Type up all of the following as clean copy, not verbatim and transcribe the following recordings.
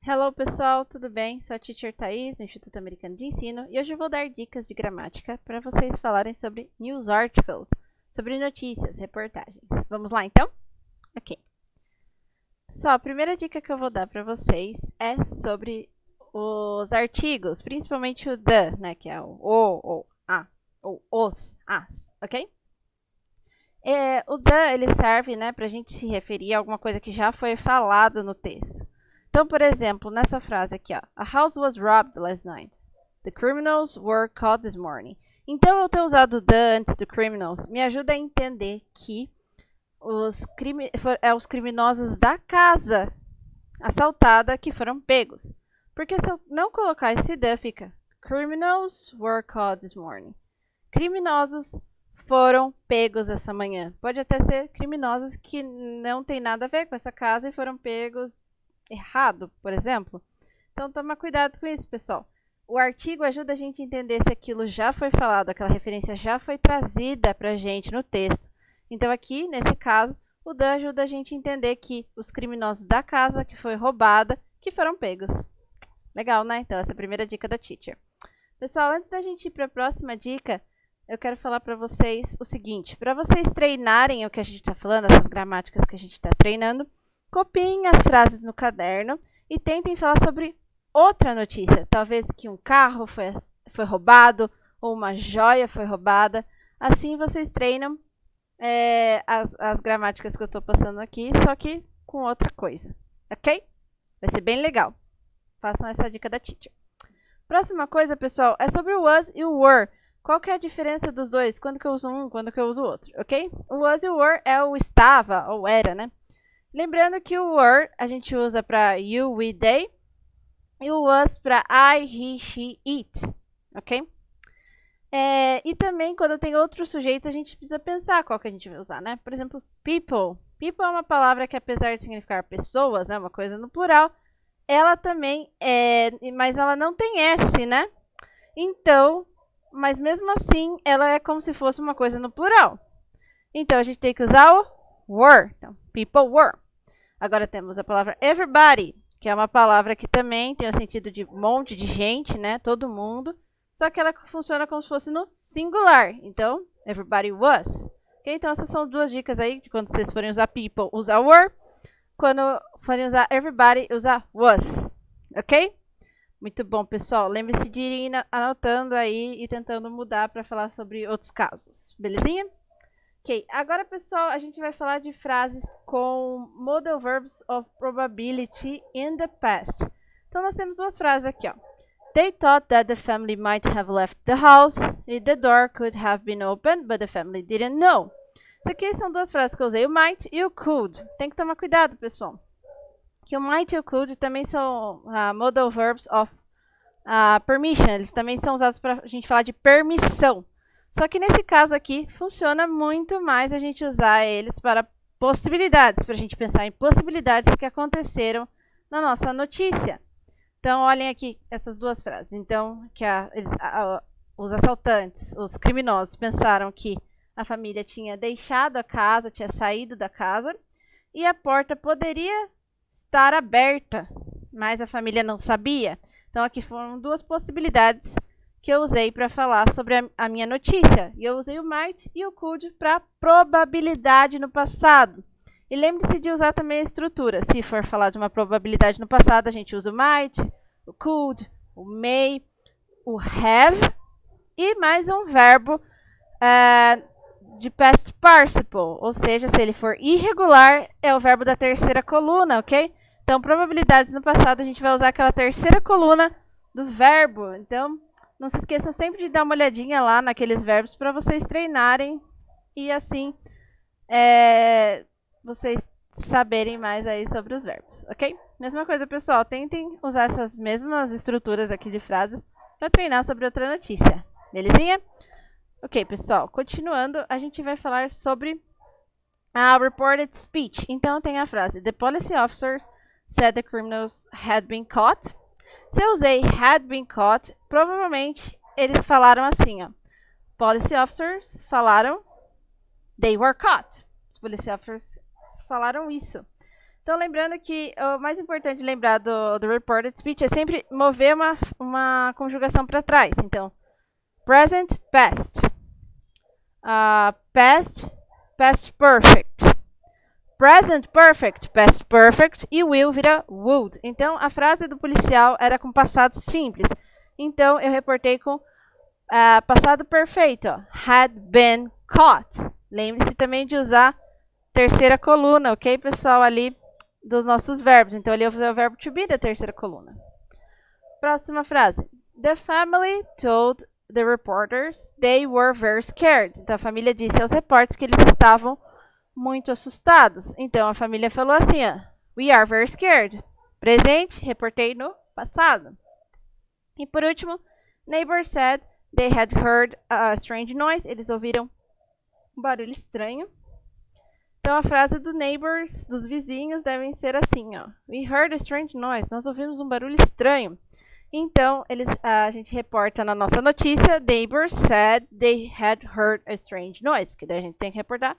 Hello pessoal, tudo bem? Sou a Teacher Thaís, do Instituto Americano de Ensino, e hoje eu vou dar dicas de gramática para vocês falarem sobre news articles, sobre notícias, reportagens. Vamos lá então? Ok. Pessoal, a primeira dica que eu vou dar para vocês é sobre os artigos, principalmente o the, né, que é o ou a, ou os, as, ok? O the, ele serve, né, para a gente se referir a alguma coisa que já foi falado no texto. Então, por exemplo, nessa frase aqui, ó, a house was robbed last night. The criminals were caught this morning. Então, eu ter usado the antes do criminals me ajuda a entender que os criminosos da casa assaltada que foram pegos. Porque se eu não colocar esse the, fica criminals were caught this morning. Criminosos foram pegos essa manhã. Pode até ser criminosos que não tem nada a ver com essa casa e foram pegos errado, por exemplo. Então, toma cuidado com isso, pessoal. O artigo ajuda a gente a entender se aquilo já foi falado, aquela referência já foi trazida para a gente no texto. Então, aqui, nesse caso, o the ajuda a gente a entender que os criminosos da casa que foi roubada, que foram pegos. Legal, né? Então, essa é a primeira dica da teacher. Pessoal, antes da gente ir para a próxima dica, eu quero falar para vocês o seguinte. Para vocês treinarem o que a gente está falando, essas gramáticas que a gente está treinando, copiem as frases no caderno e tentem falar sobre outra notícia. Talvez que um carro foi roubado ou uma joia foi roubada. Assim vocês treinam as gramáticas que eu estou passando aqui, só que com outra coisa. Ok? Vai ser bem legal. Façam essa dica da teacher. Próxima coisa, pessoal, é sobre o was e o were. Qual que é a diferença dos dois? Quando que eu uso um, quando que eu uso o outro, ok? O was e o were é o estava ou era, né? Lembrando que o were a gente usa para you, we, they. E o was para I, he, she, it. Ok? E também quando tem outros sujeitos a gente precisa pensar qual que a gente vai usar, né? Por exemplo, people. People é uma palavra que apesar de significar pessoas, né? Uma coisa no plural. Ela também mas ela não tem S, né? Então, mas mesmo assim ela é como se fosse uma coisa no plural. Então a gente tem que usar o were. Então, people were. Agora temos a palavra everybody, que é uma palavra que também tem o sentido de monte de gente, né? Todo mundo. Só que ela funciona como se fosse no singular. Então, everybody was. Okay? Então, essas são duas dicas aí de quando vocês forem usar people, usar were. Quando forem usar everybody, usar was. Ok? Muito bom, pessoal. Lembre-se de ir anotando aí e tentando mudar para falar sobre outros casos. Belezinha? Ok, agora, pessoal, a gente vai falar de frases com modal verbs of probability in the past. Então, nós temos duas frases aqui, ó. They thought that the family might have left the house. The door could have been opened, but the family didn't know. Isso aqui são duas frases que eu usei, o might e o could. Tem que tomar cuidado, pessoal. Que o might e o could também são modal verbs of permission. Eles também são usados para a gente falar de permissão. Só que nesse caso aqui, funciona muito mais a gente usar eles para possibilidades, para a gente pensar em possibilidades que aconteceram na nossa notícia. Então, olhem aqui essas duas frases. Então, que os assaltantes, os criminosos, pensaram que a família tinha deixado a casa, tinha saído da casa, e a porta poderia estar aberta, mas a família não sabia. Então, aqui foram duas possibilidades que eu usei para falar sobre a minha notícia. E eu usei o might e o could para probabilidade no passado. E lembre-se de usar também a estrutura. Se for falar de uma probabilidade no passado, a gente usa o might, o could, o may, o have e mais um verbo de past participle. Ou seja, se ele for irregular, é o verbo da terceira coluna, ok? Então, probabilidades no passado, a gente vai usar aquela terceira coluna do verbo. Então, não se esqueçam sempre de dar uma olhadinha lá naqueles verbos para vocês treinarem e assim vocês saberem mais aí sobre os verbos, ok? Mesma coisa, pessoal, tentem usar essas mesmas estruturas aqui de frases para treinar sobre outra notícia, belezinha? Ok, pessoal, continuando, a gente vai falar sobre a reported speech. Então, tem a frase, the police officers said the criminals had been caught. Se eu usei had been caught, provavelmente eles falaram assim, ó. Police officers falaram they were caught. Os police officers falaram isso. Então, lembrando que o mais importante de lembrar do reported speech é sempre mover uma conjugação para trás. Então, present, past. Past, past perfect. Present perfect, past perfect e will vira would. Então, a frase do policial era com passado simples. Então, eu reportei com passado perfeito. Ó. Had been caught. Lembre-se também de usar terceira coluna, ok, pessoal? Ali dos nossos verbos. Então, ali eu vou usar o verbo to be da terceira coluna. Próxima frase. The family told the reporters they were very scared. Então, a família disse aos repórteres que eles estavam muito assustados. Então, a família falou assim, ó, we are very scared. Presente, reportei no passado. E por último, neighbors said they had heard a strange noise. Eles ouviram um barulho estranho. Então, a frase do neighbors, dos vizinhos, devem ser assim, ó. We heard a strange noise. Nós ouvimos um barulho estranho. Então, a gente reporta na nossa notícia, neighbors said they had heard a strange noise. Porque daí a gente tem que reportar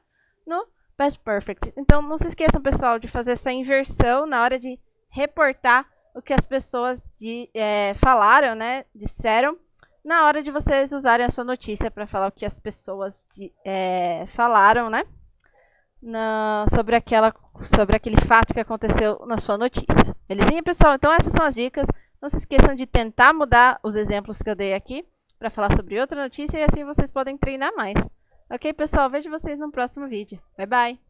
no past perfect. Então, não se esqueçam, pessoal, de fazer essa inversão na hora de reportar o que as pessoas falaram, né? Disseram, na hora de vocês usarem a sua notícia para falar o que as pessoas falaram, né? Sobre aquele fato que aconteceu na sua notícia. Belezinha, pessoal? Então, essas são as dicas. Não se esqueçam de tentar mudar os exemplos que eu dei aqui para falar sobre outra notícia e assim vocês podem treinar mais. Ok, pessoal? Vejo vocês no próximo vídeo. Bye, bye!